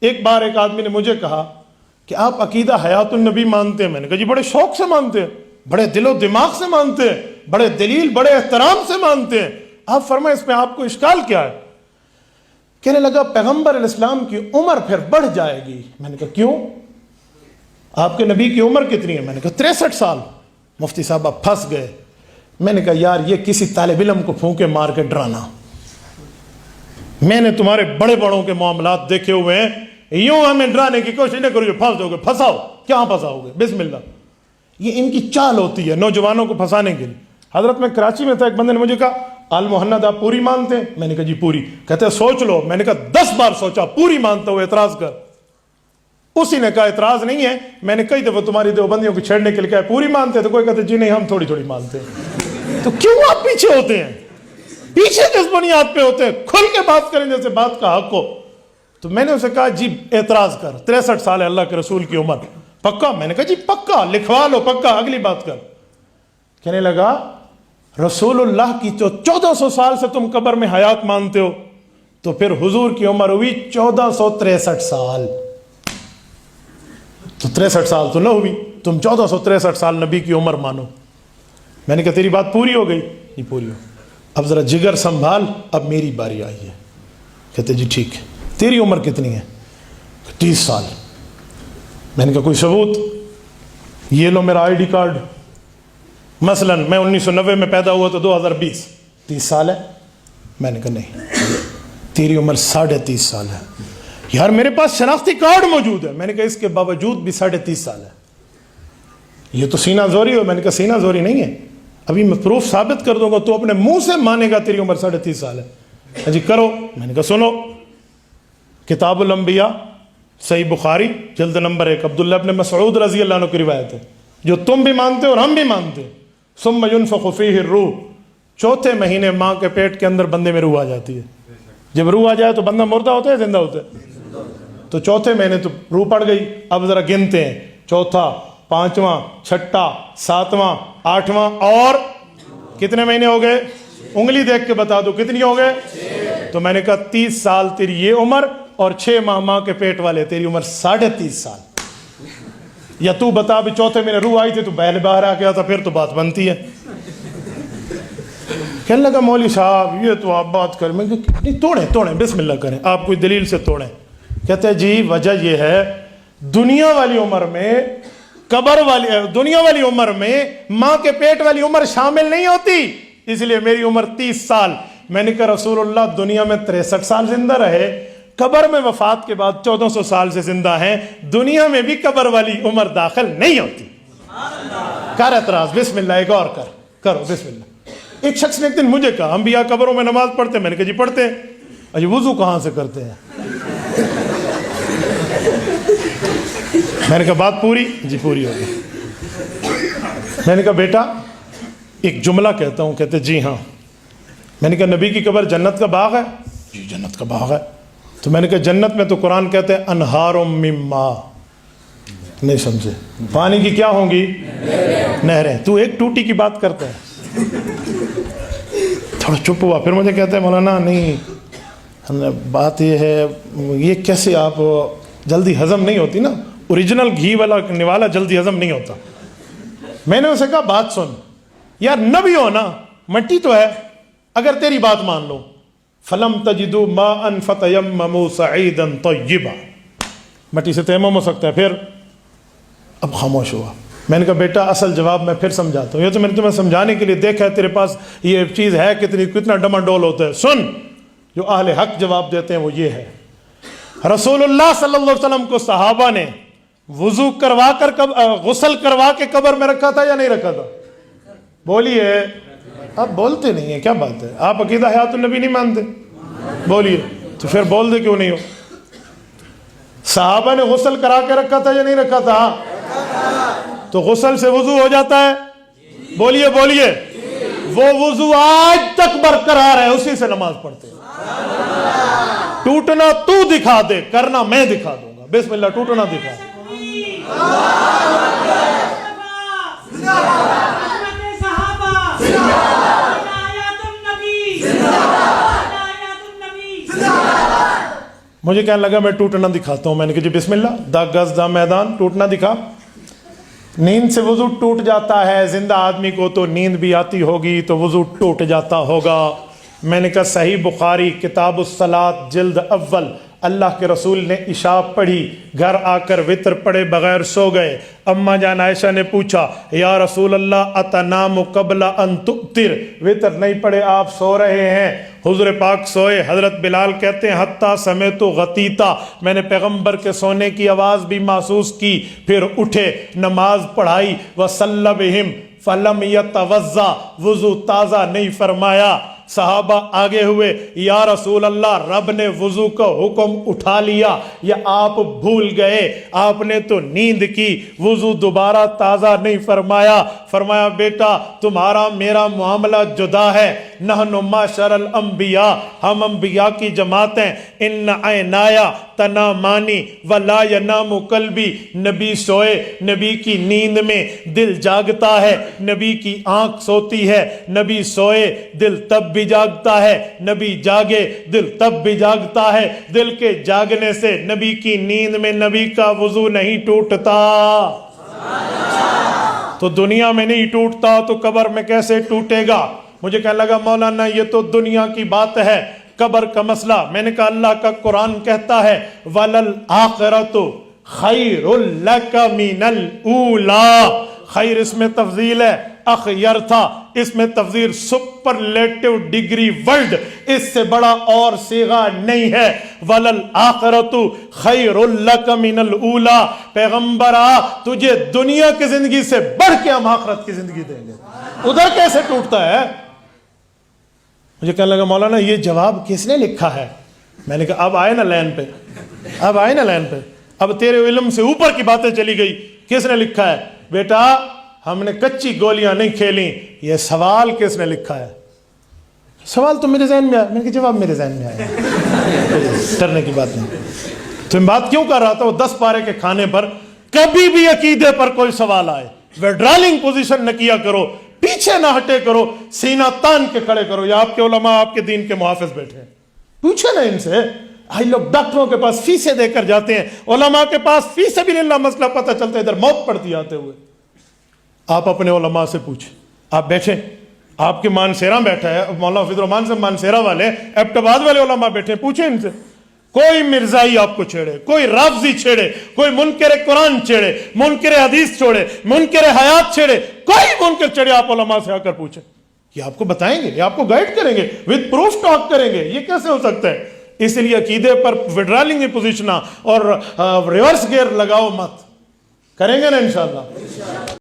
ایک بار ایک آدمی نے مجھے کہا کہ آپ عقیدہ حیات النبی مانتے ہیں؟ میں نے کہا جی بڑے شوق سے مانتے ہیں، بڑے دل و دماغ سے مانتے ہیں، بڑے دلیل بڑے احترام سے مانتے ہیں، آپ فرمائیں اس میں آپ کو اشکال کیا ہے؟ کہنے لگا پیغمبر علیہ السلام کی عمر پھر بڑھ جائے گی۔ میں نے کہا کیوں؟ آپ کے نبی کی عمر کتنی ہے؟ میں نے کہا 63 سال۔ مفتی صاحب آپ پھنس گئے۔ میں نے کہا یار یہ کسی طالب علم کو پھونکے مار کے ڈرانا، میں نے تمہارے بڑے بڑوں کے معاملات دیکھے ہوئے ہیں، یوں ہمیں ڈرانے کی کوشش نہ کرو جو پھنس جاؤ گے۔ پھنساؤ، کیا پھنساؤ گے؟ بسم اللہ۔ یہ ان کی چال ہوتی ہے نوجوانوں کو پھنسانے کے لیے۔ حضرت میں کراچی میں تھا، ایک بندے نے مجھے کہا آل محمد آپ پوری مانتے ہیں؟ میں نے کہا جی پوری۔ کہتے ہیں سوچ لو۔ میں نے کہا 10 بار سوچا، پوری مانتا ہوں، اعتراض کر۔ اسی نے کہا اعتراض نہیں ہے، میں نے کئی دفعہ تمہاری دیوبندیوں کو چھیڑنے کے لیے کہا پوری مانتے ہیں، تو کوئی کہتے جی نہیں ہم تھوڑی تھوڑی مانتے ہیں۔ تو کیوں آپ پیچھے ہوتے ہیں؟ پیچھے کس بنیاد پہ ہوتے ہیں؟ کھل کے بات کریں جیسے بات کا حق ہو۔ تو میں نے اسے کہا جی اعتراض کر، 63 سال ہے اللہ کے رسول کی عمر، پکا؟ میں نے کہا جی پکا، لکھوا لو پکا، اگلی بات کر۔ کہنے لگا رسول اللہ کی تو 1400 سال سے تم قبر میں حیات مانتے ہو، تو پھر حضور کی عمر ہوئی 1463 سال، تو 63 سال تو نہ ہوئی، تم 1463 سال نبی کی عمر مانو۔ میں نے کہا تیری بات پوری ہو گئی؟ یہ پوری ہو۔ اب ذرا جگر سنبھال، اب میری باری آئی ہے۔ کہتے جی ٹھیک ہے، تیری عمر کتنی ہے؟ 30 سال۔ میں نے کہا کوئی ثبوت؟ یہ لو میرا آئی ڈی کارڈ، مثلا میں 1990 میں پیدا ہوا تو 2020، 30 سال ہے؟ میں نے کہا نہیں، تیری عمر 30.5 سال ہے۔ یار میرے پاس شناختی کارڈ موجود ہے۔ میں نے کہا اس کے باوجود بھی 30.5 سال ہے، یہ تو سینہ زوری ہو۔ میں نے کہا سینہ زوری نہیں ہے، ابھی میں پروف ثابت کر دوں گا، تو اپنے منہ سے مانے گا تیری عمر 30.5 سال ہے۔ جی کرو۔ میں نے کہا سنو، کتاب الانبیاء صحیح بخاری جلد نمبر 1 عبداللہ ابن مسعود رضی اللہ عنہ کی روایت ہے، جو تم بھی مانتے اور ہم بھی مانتے ہیں۔ ثم ينفخ فیہ الروح، چوتھے مہینے ماں کے پیٹ کے اندر بندے میں روح آ جاتی ہے۔ جب روح آ جائے تو بندہ مردہ ہوتا ہے زندہ ہوتا ہے؟ تو چوتھے مہینے تو روح پڑ گئی۔ اب ذرا گنتے ہیں، چوتھا، پانچواں، چھٹا، ساتواں، آٹھواں، اور کتنے مہینے ہو گئے؟ انگلی دیکھ کے بتا دو کتنی ہو گئے؟ تو میں نے کہا 30 سال تیری یہ عمر، اور 6 ماہ ماں کے پیٹ والے، تیری عمر 30.5 سال۔ یا تو بتا بھی چوتھے مہینے روح آئی تھی تو بیل باہر آ گیا تھا، پھر تو بات بنتی ہے۔ کہنے لگا مولوی صاحب یہ تو آپ بات کریں۔ میں کہا توڑیں بسم اللہ کریں، آپ کوئی دلیل سے توڑیں۔ کہتے ہیں جی وجہ یہ ہے دنیا والی عمر میں دنیا والی عمر میں ماں کے پیٹ والی عمر شامل نہیں ہوتی، اس لیے میری عمر 30 سال۔ میں نے کہا رسول اللہ دنیا میں 63 سال زندہ رہے، قبر میں وفات کے بعد 1400 سال سے زندہ ہیں، دنیا میں بھی قبر والی عمر داخل نہیں ہوتی۔ کر اعتراض، بسم اللہ، ایک اور کرو بسم اللہ۔ ایک شخص نے ایک دن مجھے کہا انبیاء قبروں میں نماز پڑھتے ہیں؟ میں نے کہا جی پڑھتے ہیں۔ اجی وضو کہاں سے کرتے ہیں؟ میں نے کہا بات پوری؟ جی پوری ہو گئی۔ میں نے کہا بیٹا ایک جملہ کہتا ہوں۔ کہتے جی ہاں۔ میں نے کہا نبی کی قبر جنت کا باغ ہے؟ جی جنت کا باغ ہے۔ تو میں نے کہا جنت میں تو قرآن کہتے ہیں انہار من ماء، نہیں سمجھے؟ پانی کی کیا ہوں گی؟ نہریں۔ تو ایک ٹوٹی کی بات کرتا ہے۔ تھوڑا چپ ہوا، پھر مجھے کہتے ہیں مولانا نہیں بات یہ ہے، یہ کیسے آپ جلدی ہضم نہیں ہوتی نا، اوریجنل گھی والا نوالا جلدی ہضم نہیں ہوتا۔ میں نے اسے کہا بات سن یار، نبی ہو نا، مٹی تو ہے، اگر تیری بات مان لو فلم تجدوا ماء فتیمموا صعیدا طیبا، مٹی سے تیمم ہو سکتا ہے۔ پھر اب خاموش ہوا۔ میں نے کہا بیٹا اصل جواب میں پھر سمجھاتا ہوں، یہ تو میں نے تمہیں سمجھانے کے لیے دیکھا ہے، تیرے پاس یہ چیز ہے کتنا ڈمانڈول ہوتا ہے۔ سن، جو اہل حق جواب دیتے ہیں وہ یہ ہے، رسول اللہ صلی اللہ علیہ وسلم کو صحابہ نے وضو کروا کر غسل کروا کے قبر میں رکھا تھا یا نہیں رکھا تھا؟ بولیے، آپ بولتے نہیں ہیں، کیا بات ہے؟ آپ عقیدہ حیات النبی نہیں مانتے؟ بولیے، تو پھر بول دے کیوں نہیں ہو؟ صحابہ نے غسل کرا کے رکھا تھا یا نہیں رکھا تھا؟ تو غسل سے وضو ہو جاتا ہے؟ بولیے بولیے۔ وہ وضو آج تک برقرار ہے، اسی سے نماز پڑھتے ہیں۔ ٹوٹنا تو دکھا دے، کرنا میں دکھا دوں گا۔ بسم اللہ، ٹوٹنا دکھا دے۔ مجھے کہنے لگا میں ٹوٹنا دکھاتا ہوں. میں نے کہا جی بسم اللہ. 10 گز دا میدان ٹوٹنا دکھا. نیند سے وضو ٹوٹ جاتا ہے, زندہ آدمی کو تو نیند بھی آتی ہوگی تو وضو ٹوٹ جاتا ہوگا. میں نے کہا صحیح بخاری کتاب الصلاۃ جلد اول, اللہ کے رسول نے عشاء پڑھی, گھر آ کر وطر پڑے بغیر سو گئے. اماں جان عائشہ نے پوچھا یا رسول اللہ اتنام قبل ان تؤتر, وطر نہیں پڑے آپ سو رہے ہیں. حضور پاک سوئے. حضرت بلال کہتے ہیں حتیٰ سمیت غطیتا, میں نے پیغمبر کے سونے کی آواز بھی محسوس کی. پھر اٹھے, نماز پڑھائی. وصلی بہم فلم یتوضا, وضو تازہ نہیں فرمایا. صحابہ آگے ہوئے, یا رسول اللہ رب نے وضو کا حکم اٹھا لیا یا آپ بھول گئے, آپ نے تو نیند کی, وضو دوبارہ تازہ نہیں فرمایا. فرمایا بیٹا تمہارا میرا معاملہ جدا ہے. نحن معشر الانبیاء, ہم انبیاء کی جماعت ہیں. ان عینایا تنامانی ولا ینام قلبی, نبی سوئے, نبی کی نیند میں دل جاگتا ہے. نبی کی آنکھ سوتی ہے, نبی سوئے دل تب بھی جاگتا ہے, نبی جاگے دل تب بھی جاگتا ہے. دل کے جاگنے سے نبی کی نیند میں نبی کا وضو نہیں ٹوٹتا. تو دنیا میں نہیں ٹوٹتا تو قبر میں کیسے ٹوٹے گا؟ مجھے کہنے لگا مولانا یہ تو دنیا کی بات ہے, قبر کا مسئلہ. میں نے کہا اللہ کا قرآن کہتا ہے وَلَلْآخِرَةُ خَيْرٌ لَكَ مِنَ الْأُولَى, خیر اس میں تفضیل ہے, اخیر تھا اس میں تفضیل, سپرلیٹو ڈگری ورڈ, اس سے بڑا اور صیغہ نہیں ہے. وَلَلْآخِرَةُ خَيْرٌ لَكَ مِنَ الْأُولَى, پیغمبرا تجھے دنیا کی زندگی سے بڑھ کے ہم آخرت کی زندگی دیں گے. ادھر کیسے ٹوٹتا ہے؟ مجھے کہنے لگا مولانا یہ جواب کس نے لکھا ہے؟ میں نے کہا اب آئے نا لین پہ, اب آئے نا لین پہ, اب تیرے علم سے اوپر کی باتیں چلی گئی. کس نے لکھا ہے؟ بیٹا ہم نے کچی گولیاں نہیں کھیلی, یہ سوال کس نے لکھا ہے؟ سوال تو میرے ذہن میں آیا, میں نے کہا جواب میرے ذہن میں آیا. ڈرنے کی بات نہیں. تم بات کیوں کر رہا تھا وہ 10 پارے کے کھانے پر؟ کبھی بھی عقیدے پر کوئی سوال آئے ویڈرالنگ پوزیشن نہ کیا کرو, پیچھے نہ ہٹے کرو, سینہ تان کے کھڑے کرو. یا آپ کے علماء آپ کے دین کے محافظ بیٹھے ہیں, پوچھے نا ان سے. آئی لوگ ڈاکٹروں کے پاس فیسیں دے کر جاتے ہیں, علماء کے پاس فی سبیل اللہ مسئلہ پتہ چلتا ہے, ادھر موت پڑتی آتے ہوئے. آپ اپنے علماء سے پوچھیں. آپ بیٹھیں, آپ کے مانسیرہ بیٹھا ہے مولانا حفیظ الرحمان سے, مانسیرہ والے ایبٹ آباد والے علماء بیٹھے ہیں, پوچھیں ان سے. کوئی مرزائی آپ کو چھیڑے, کوئی رافضی چھیڑے, کوئی منکر قرآن چھیڑے, منکر حدیث چھوڑے, منکر حیات چھیڑے, کوئی منکر چھیڑے, آپ علماء سے آ کر پوچھیں. یہ آپ کو بتائیں گے, یہ آپ کو گائیڈ کریں گے, ود پروف ٹاک کریں گے. یہ کیسے ہو سکتا ہے؟ اس لیے عقیدے پر وڈرالنگ پوزیشن اور ریورس گیئر لگاؤ مت. کریں گے نا انشاءاللہ.